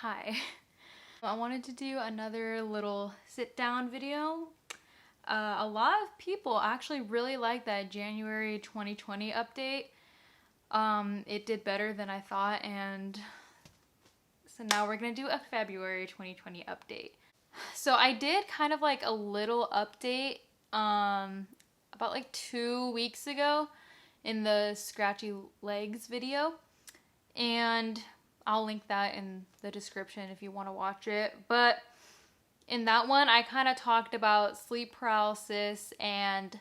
Hi. I wanted to do another little sit down video. A lot of people actually really like that January 2020 update. It did better than I thought, and so now we're gonna do a February 2020 update. So I did kind of like a little update about like 2 weeks ago in the Scratchy Legs video, and I'll link that in the description if you want to watch it. But in that one, I kind of talked about sleep paralysis and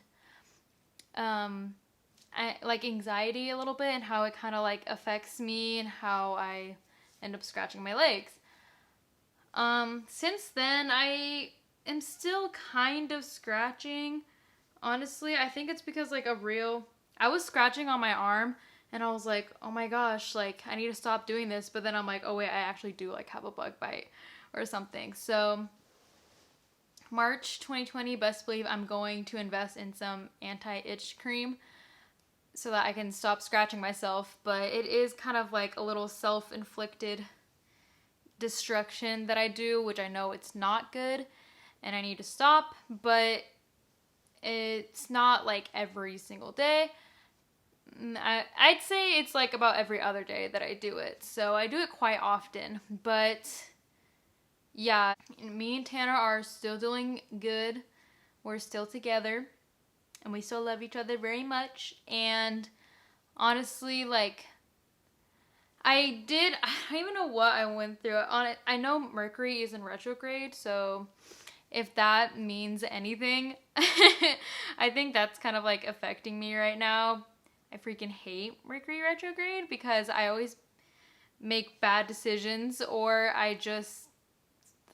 like anxiety a little bit, and how it kind of like affects me and how I end up scratching my legs. Since then, I am still kind of scratching. Honestly, I think it's because I was scratching on my arm, and I was like, oh my gosh, like I need to stop doing this. But then I'm like, oh wait, I actually do like have a bug bite or something. So March 2020, best believe I'm going to invest in some anti-itch cream so that I can stop scratching myself. But it is kind of like a little self-inflicted destruction that I do, which I know it's not good and I need to stop, but it's not like every single day. I'd say it's like about every other day that I do it. So I do it quite often. But yeah, me and Tanner are still doing good. We're still together. And we still love each other very much. And honestly, like, I don't even know what I went through on it. I know Mercury is in retrograde, so if that means anything, I think that's kind of like affecting me right now. I freaking hate Mercury retrograde because I always make bad decisions, or I just,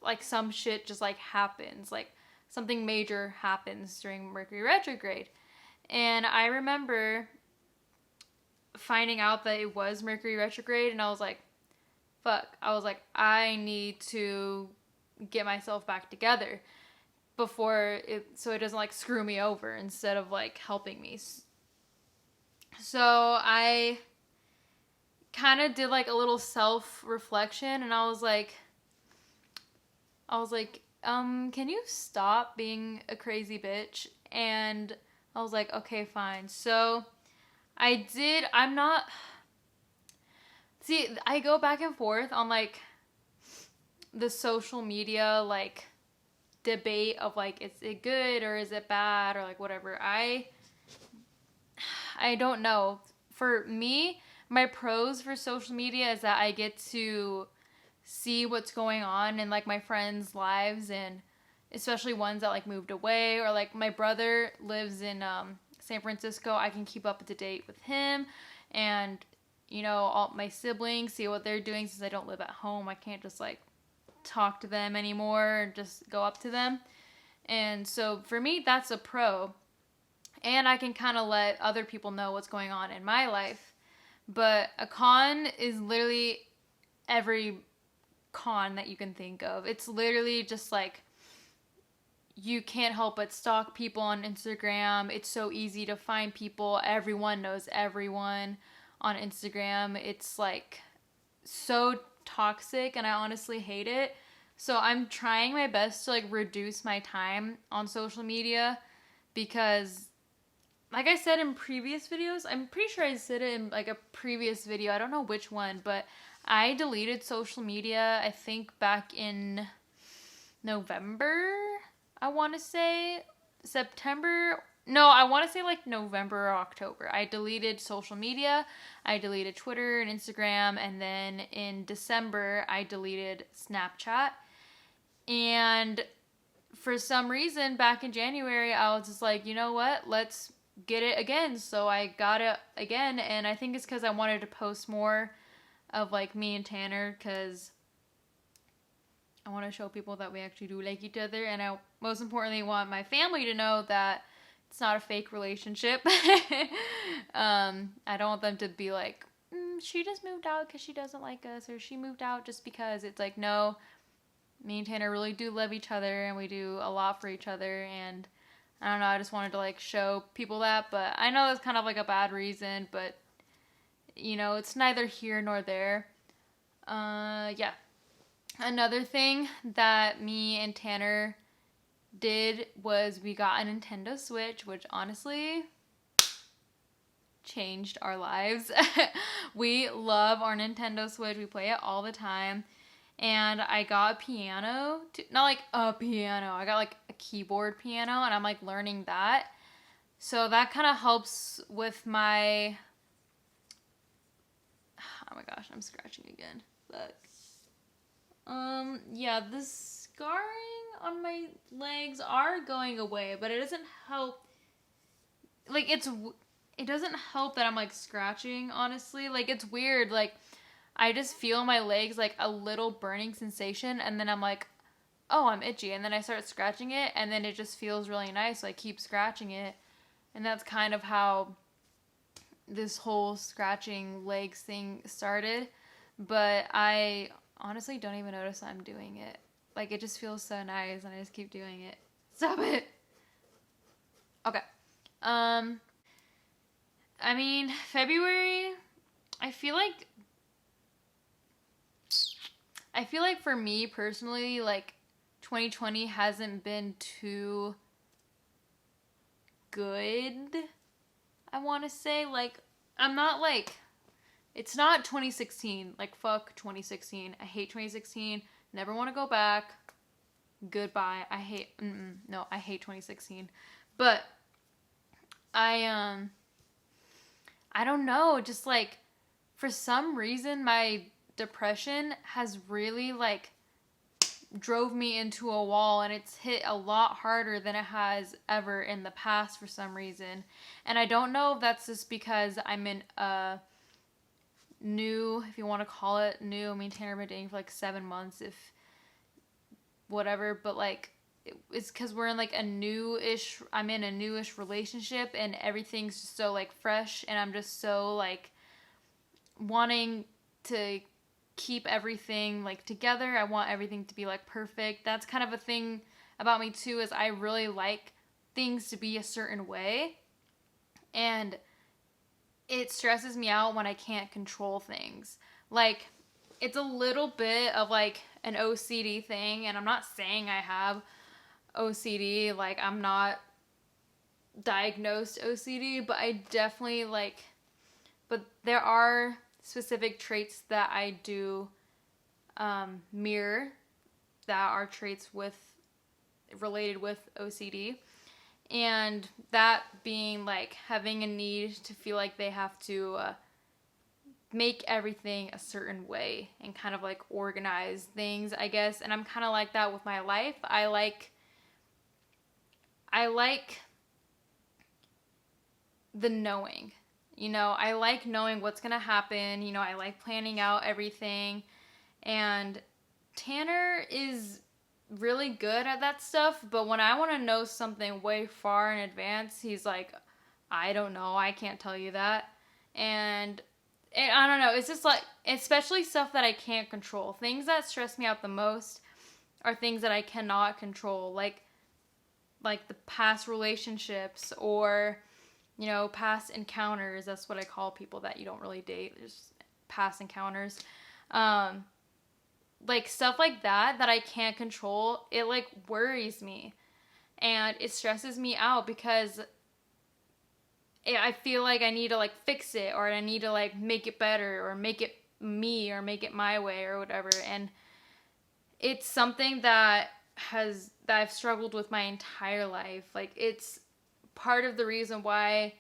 like, some shit just like happens. Like something major happens during Mercury retrograde. And I remember finding out that it was Mercury retrograde, and I was like, fuck. I was like, I need to get myself back together so it doesn't like screw me over instead of like helping me. So I kind of did like a little self-reflection, and I was like, can you stop being a crazy bitch? And I was like, okay, fine. So I'm not, see, I go back and forth on like the social media, like, debate of like, is it good or is it bad or like whatever. I don't know. For me, my pros for social media is that I get to see what's going on in like my friends' lives, and especially ones that like moved away, or like my brother lives in San Francisco. I can keep up to date with him, and all my siblings, see what they're doing. Since I don't live at home, I can't just like talk to them anymore and just go up to them. And so for me, that's a pro. And I can kind of let other people know what's going on in my life. But a con is literally every con that you can think of. It's literally just like, you can't help but stalk people on Instagram. It's so easy to find people. Everyone knows everyone on Instagram. It's like so toxic, and I honestly hate it. So I'm trying my best to like reduce my time on social media, because like I said in previous videos, I'm pretty sure I said it in like a previous video, I don't know which one, but I deleted social media, I think back in November, I want to say. September. No, I want to say like November or October. I deleted social media. I deleted Twitter and Instagram. And then in December, I deleted Snapchat. And for some reason, back in January, I was just like, you know what? Let's get it again. So I got it again. And I think it's because I wanted to post more of like me and Tanner, because I want to show people that we actually do like each other. And I most importantly want my family to know that it's not a fake relationship. I don't want them to be like, she just moved out because she doesn't like us, or she moved out just because. It's like, no, me and Tanner really do love each other, and we do a lot for each other. And I don't know, I just wanted to like show people that. But I know it's kind of like a bad reason, but it's neither here nor there. Yeah. Another thing that me and Tanner did was we got a Nintendo Switch, which honestly changed our lives. We love our Nintendo Switch. We play it all the time. And I got a piano, not like a piano. I got like a keyboard piano, and I'm like learning that. So that kind of helps with my, oh my gosh, I'm scratching again. Look. Yeah, the scarring on my legs are going away, but it doesn't help. Like, it doesn't help that I'm like scratching, honestly. Like, it's weird. Like, I just feel my legs like a little burning sensation, and then I'm like, oh, I'm itchy. And then I start scratching it, and then it just feels really nice. So I keep scratching it. And that's kind of how this whole scratching legs thing started. But I honestly don't even notice I'm doing it. Like, it just feels so nice, and I just keep doing it. Stop it. Okay. I mean, February, I feel like for me personally, like, 2020 hasn't been too good, I want to say. Like, I'm not like, it's not 2016. Like, fuck 2016. I hate 2016. Never want to go back. Goodbye. I hate 2016. But I don't know, just like, for some reason my depression has really like drove me into a wall, and it's hit a lot harder than it has ever in the past for some reason. And I don't know if that's just because I'm in a new, if you want to call it new, I mean, Tanner been dating for like 7 months, if whatever, but like, it's because we're in like I'm in a newish relationship, and everything's just so like fresh, and I'm just so like wanting to keep everything like together. I want everything to be like perfect. That's kind of a thing about me too, is I really like things to be a certain way, and it stresses me out when I can't control things. Like, it's a little bit of like an OCD thing, and I'm not saying I have OCD, like, I'm not diagnosed OCD, but I definitely like, but there are specific traits that I do mirror that are traits related with OCD. And that being like having a need to feel like they have to make everything a certain way and kind of like organize things, I guess. And I'm kind of like that with my life. I like the knowing. I like knowing what's going to happen. I like planning out everything. And Tanner is really good at that stuff, but when I want to know something way far in advance, he's like, I don't know, I can't tell you that. And I don't know, it's just like, especially stuff that I can't control. Things that stress me out the most are things that I cannot control, like the past relationships, or past encounters. That's what I call people that you don't really date. There's past encounters. Like stuff like that I can't control, it like worries me, and it stresses me out because I feel like I need to like fix it, or I need to like make it better, or make it me, or make it my way, or whatever. And it's something that I've struggled with my entire life. Like, it's part of the reason why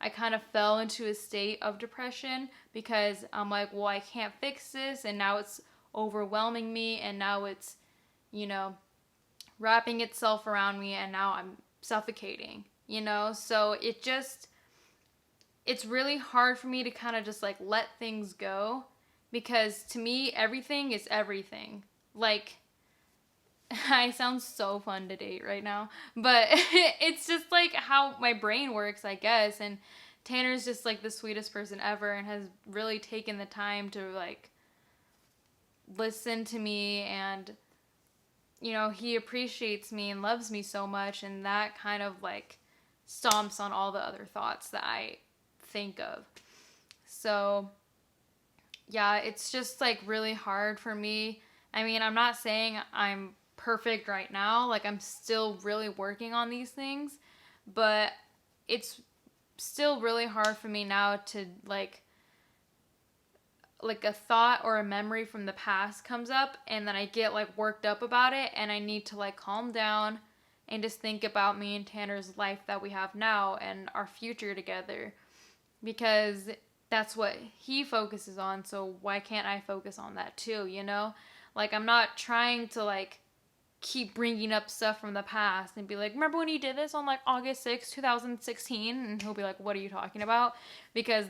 I kind of fell into a state of depression, because I'm like, well, I can't fix this, and now it's overwhelming me, and now it's, wrapping itself around me, and now I'm suffocating, so it's really hard for me to kind of just like let things go, because to me everything is everything. Like, I sound so fun to date right now, but it's just like how my brain works, I guess. And Tanner's just like the sweetest person ever, and has really taken the time to like listen to me, and he appreciates me and loves me so much, and that kind of like stomps on all the other thoughts that I think of. So yeah, it's just like really hard for me, I mean, I'm not saying I'm perfect right now. Like, I'm still really working on these things, but it's still really hard for me now to like a thought or a memory from the past comes up and then I get like worked up about it and I need to like calm down and just think about me and Tanner's life that we have now and our future together because that's what he focuses on, so why can't I focus on that too, you know? Like I'm not trying to like keep bringing up stuff from the past and be like, remember when you did this on like August 6th, 2016? And he'll be like, what are you talking about? Because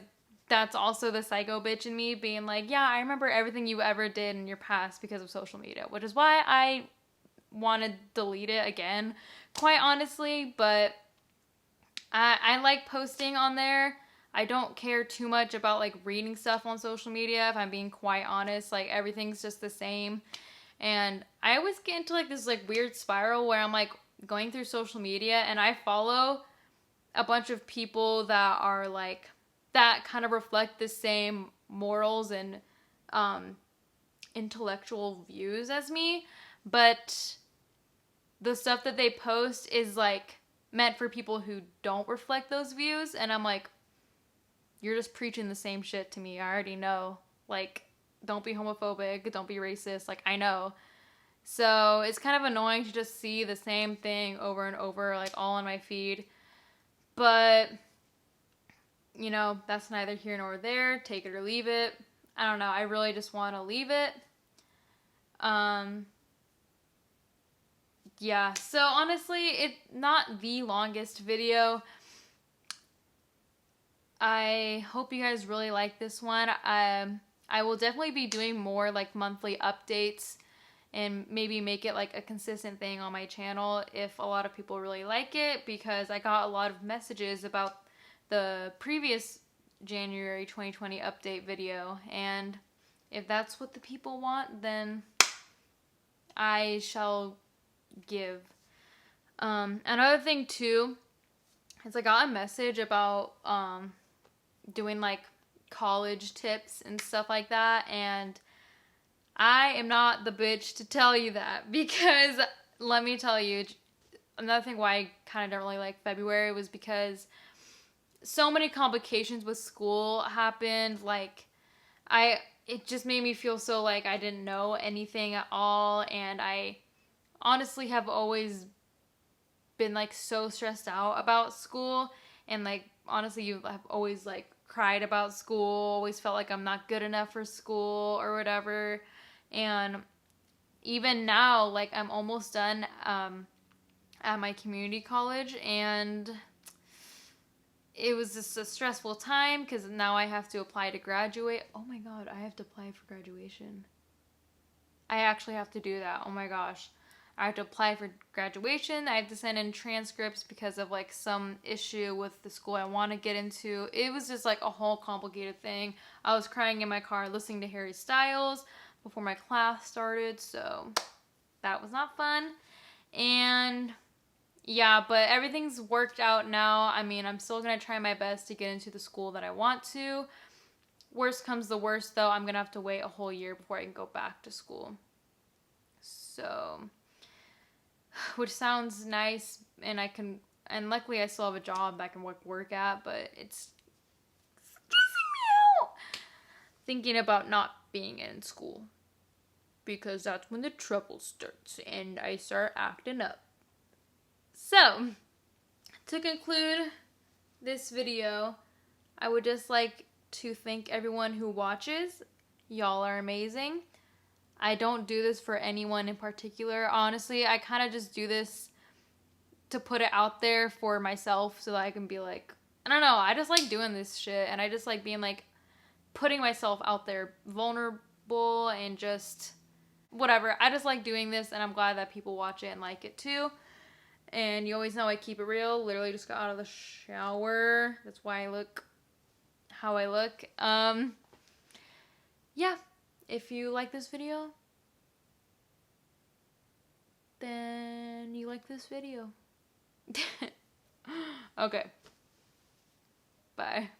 that's also the psycho bitch in me being like, yeah, I remember everything you ever did in your past because of social media, which is why I want to delete it again, quite honestly. But I like posting on there. I don't care too much about like reading stuff on social media, if I'm being quite honest. Like everything's just the same. And I always get into like this like weird spiral where I'm like going through social media and I follow a bunch of people that are like that kind of reflect the same morals and intellectual views as me, but the stuff that they post is like meant for people who don't reflect those views, and I'm like, you're just preaching the same shit to me. I already know. Like, don't be homophobic, don't be racist. Like, I know. So it's kind of annoying to just see the same thing over and over, like all on my feed. But you know, that's neither here nor there. Take it or leave it. I don't know. I really just want to leave it. Yeah. So honestly, it's not the longest video. I hope you guys really like this one. I will definitely be doing more like monthly updates and maybe make it like a consistent thing on my channel if a lot of people really like it, because I got a lot of messages about the previous January 2020 update video, and if that's what the people want, then I shall give. Another thing too is I got a message about doing like college tips and stuff like that, and I am not the bitch to tell you that, because let me tell you, another thing why I kind of don't really like February was because so many complications with school happened. Like, it just made me feel so like I didn't know anything at all, and I honestly have always been like so stressed out about school, and like honestly you have always like cried about school, always felt like I'm not good enough for school or whatever. And even now, like I'm almost done at my community college, and it was just a stressful time because now I have to apply to graduate. Oh my god, I have to apply for graduation. I actually have to do that. Oh my gosh. I have to apply for graduation. I have to send in transcripts because of like some issue with the school I want to get into. It was just like a whole complicated thing. I was crying in my car listening to Harry Styles before my class started, so that was not fun. And yeah, but everything's worked out now. I mean, I'm still going to try my best to get into the school that I want to. Worst comes the worst, though, I'm going to have to wait a whole year before I can go back to school. So, which sounds nice, and and luckily I still have a job I can work at, but it's stressing me out thinking about not being in school, because that's when the trouble starts and I start acting up. So, to conclude this video, I would just like to thank everyone who watches. Y'all are amazing. I don't do this for anyone in particular. Honestly, I kind of just do this to put it out there for myself so that I can be like, I don't know, I just like doing this shit, and I just like being like, putting myself out there, vulnerable, and just whatever. I just like doing this, and I'm glad that people watch it and like it too. And you always know I keep it real. Literally just got out of the shower. That's why I look how I look. Yeah. If you like this video, then you like this video. Okay. Bye.